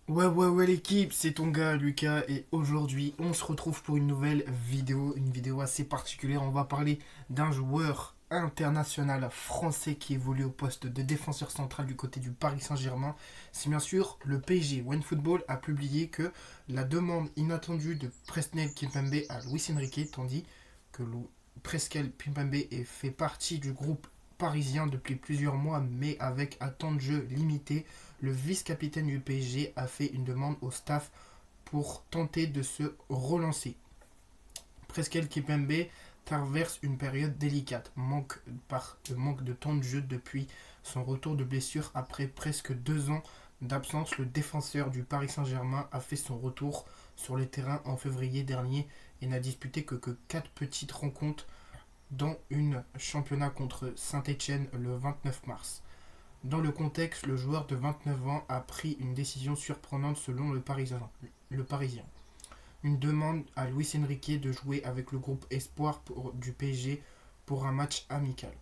Ouais l'équipe, c'est ton gars Lucas et aujourd'hui on se retrouve pour une vidéo assez particulière. On va parler d'un joueur international français qui évolue au poste de défenseur central du côté du Paris Saint-Germain. C'est bien sûr le PSG. OneFootball a publié que la demande inattendue de Presnel Kimpembe à Luis Enrique, tandis que Presnel Kimpembe fait partie du groupe parisien depuis plusieurs mois mais avec un temps de jeu limité. Le vice-capitaine du PSG a fait une demande au staff pour tenter de se relancer. Presqu'el Kipembe traverse une période délicate, manque de temps de jeu depuis son retour de blessure après presque 2 ans d'absence. Le défenseur du Paris Saint-Germain a fait son retour sur le terrain en février dernier et n'a disputé que 4 petites rencontres, dont une championnat contre Saint-Etienne le 29 mars. Dans le contexte, le joueur de 29 ans a pris une décision surprenante selon le Parisien. Une demande à Luis Enrique de jouer avec le groupe Espoir du PSG pour un match amical.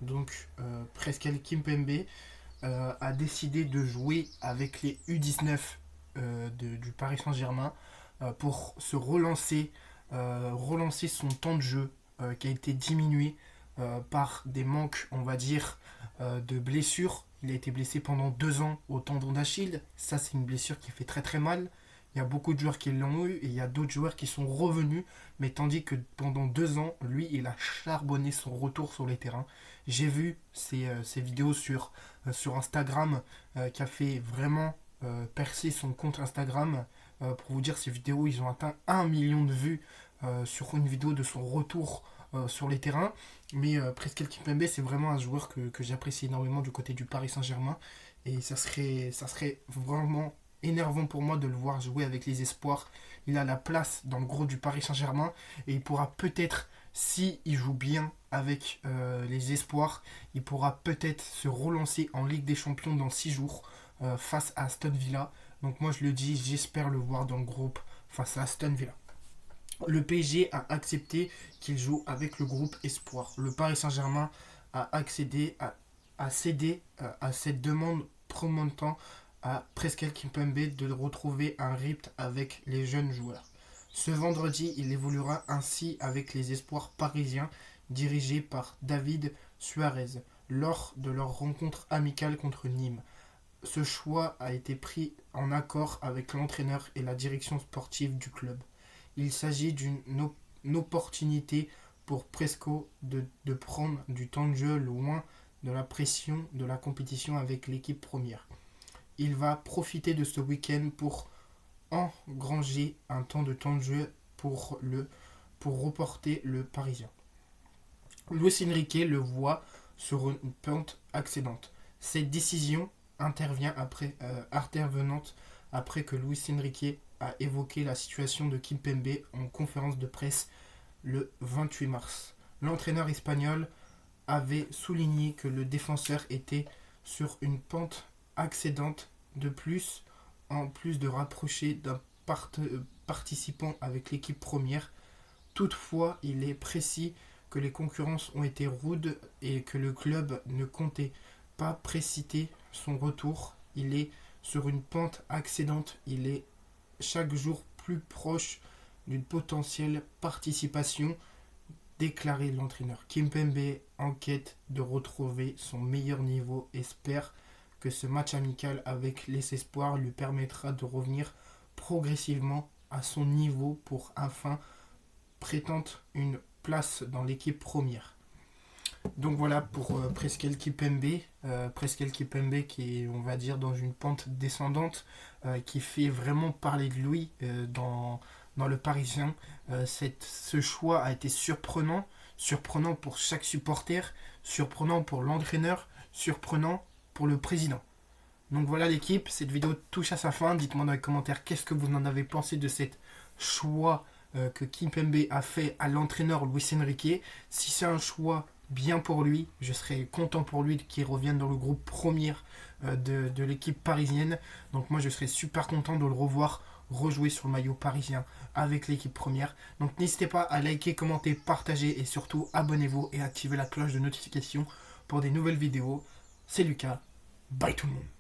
Donc, Presqu'el Kimpembe a décidé de jouer avec les U19 du Paris Saint-Germain pour se relancer son temps de jeu qui a été diminué par des manques, on va dire, de blessures. Il a été blessé pendant 2 ans au tendon d'Achille. Ça, c'est une blessure qui fait très très mal. Il y a beaucoup de joueurs qui l'ont eu et il y a d'autres joueurs qui sont revenus. Mais tandis que pendant 2 ans, lui, il a charbonné son retour sur les terrains. J'ai vu ces vidéos sur Instagram qui a fait vraiment percer son compte Instagram. Pour vous dire, ces vidéos, ils ont atteint 1 million de vues sur une vidéo de son retour sur les terrains. Mais Presqu'el Kimpembe, c'est vraiment un joueur que j'apprécie énormément du côté du Paris Saint-Germain. Et ça serait vraiment énervant pour moi de le voir jouer avec les espoirs. Il a la place dans le gros du Paris Saint-Germain. Et il pourra peut-être, si il joue bien avec les espoirs, il pourra peut-être se relancer en Ligue des Champions dans 6 jours face à Aston Villa. Donc moi je le dis, j'espère le voir dans le groupe face à Aston Villa. Le PSG a accepté qu'il joue avec le groupe Espoir. Le Paris Saint-Germain a cédé à cette demande, promettant à Presqu'el Kimpembe de retrouver un rythme avec les jeunes joueurs. Ce vendredi, il évoluera ainsi avec les espoirs parisiens dirigés par David Suarez lors de leur rencontre amicale contre Nîmes. Ce choix a été pris en accord avec l'entraîneur et la direction sportive du club. Il s'agit d'une opportunité pour Presco de prendre du temps de jeu loin de la pression de la compétition avec l'équipe première. Il va profiter de ce week-end pour engranger un temps de jeu pour reporter le Parisien. Luis Enrique le voit sur une pente ascendante. Cette décision intervenante après que Luis Enrique a évoqué la situation de Kimpembe en conférence de presse le 28 mars. L'entraîneur espagnol avait souligné que le défenseur était sur une pente ascendante de plus en plus de rapprocher d'un participant avec l'équipe première. Toutefois, il est précis que les concurrences ont été rudes et que le club ne comptait pas précipiter son retour. Il est sur une pente ascendante, il est chaque jour plus proche d'une potentielle participation, déclarait l'entraîneur. Kimpembe, en quête de retrouver son meilleur niveau, espère que ce match amical avec les espoirs lui permettra de revenir progressivement à son niveau pour enfin prétendre une place dans l'équipe première. Donc voilà pour Presqu'el Kimpembe. Presqu'el Kimpembe qui est, on va dire, dans une pente descendante, qui fait vraiment parler de lui dans le Parisien. Ce choix a été surprenant pour chaque supporter, surprenant pour l'entraîneur, surprenant pour le président. Donc voilà l'équipe, cette vidéo touche à sa fin. Dites-moi dans les commentaires qu'est-ce que vous en avez pensé de cet choix que Kimpembe a fait à l'entraîneur Luis Enrique. Si c'est un choix bien pour lui, je serais content pour lui qu'il revienne dans le groupe premier de l'équipe parisienne. Donc moi je serais super content de le revoir rejouer sur le maillot parisien avec l'équipe première. Donc n'hésitez pas à liker, commenter, partager et surtout abonnez-vous et activez la cloche de notification pour des nouvelles vidéos. C'est Lucas, bye tout le monde.